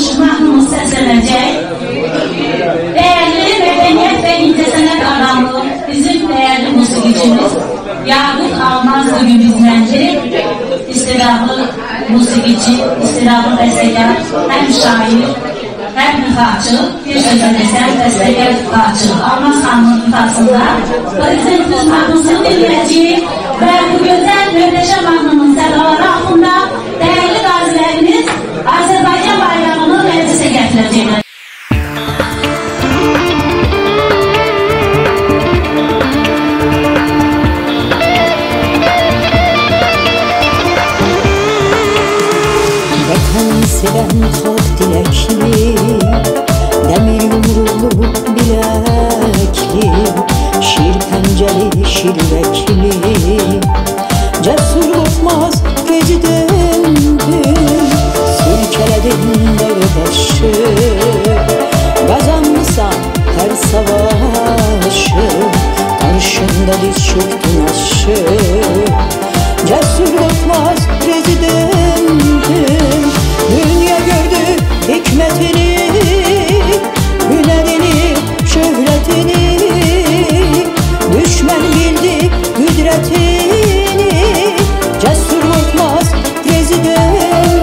almış mahnımız səslənəcək. Değerli medeniyet ve incesine adamlı bizim değerli musikicimiz Yakut Almaz bugün bizlendirip istidadlı musikici, istidadlı bestekar, hem şair, hem müfaçı, bir sözü desem bestekar müfaçı Almaz Hanım'ın müfaçında prezidentimiz mahnısını dinleyeceğiz ve bu güzel mühteşem mahnımın sədaları altında değerli gazilerimiz Azerbaycan bayrağını meclise getirecekler. Seven halk dilekli, demir yumruğlu bilekli, şiir penceli şirvekli, cesur korkmaz prezidentim, sürkeledin dağdaşı, kazanmışsan her savaşı, karşında diz çöktün aşı, cesur korkmaz prezidentim. Dünya gördü hikmetini, hünerini, şöhretini, düşman bildi kudretini, cesur korkmaz prezidentim.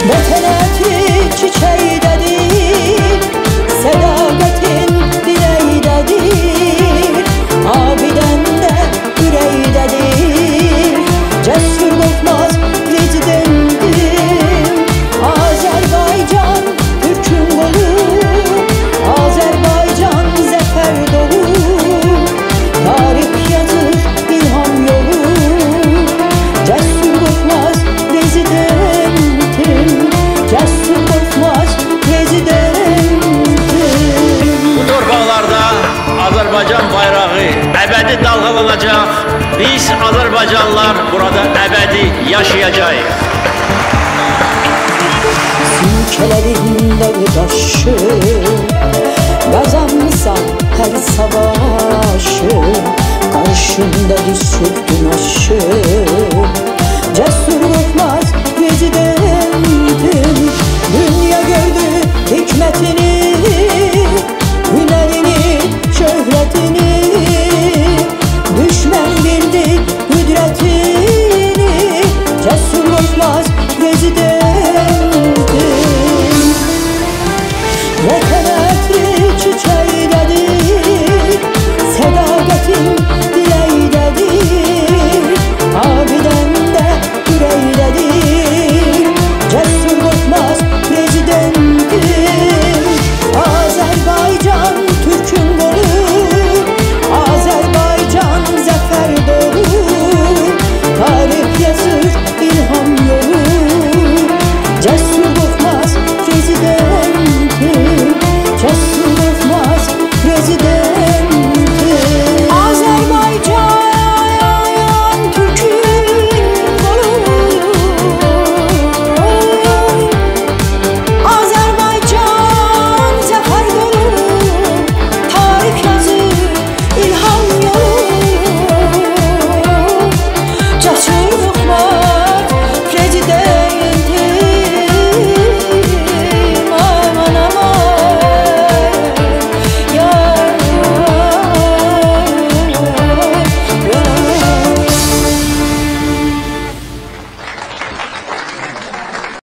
Beteneti çiçeğidedir, sedakatin dileydedir, abiden de yüreğidedir, cesur korkmaz prezidentim. Azerbaycan Türk'ün golü, Azerbaycan zafer dolu, tarih yazır ilham yolu, cesur korkmaz prezidentim, cesur korkmaz prezidentim. Bu torpaqlarda Azerbaycan bayrağı ebedi dalgalanacak. Biz Azerbaycanlılar burada ebedi yaşayacağız. Sürkeledin dağdaşı, kazanmışsan her savaşı, karşında diz çöktün aşı, cesur korkmaz prezidentim. Dünya gördü hikmetini, hünerini, şöhretini, düşman bildi kudretini, cesur korkmaz prezidentim.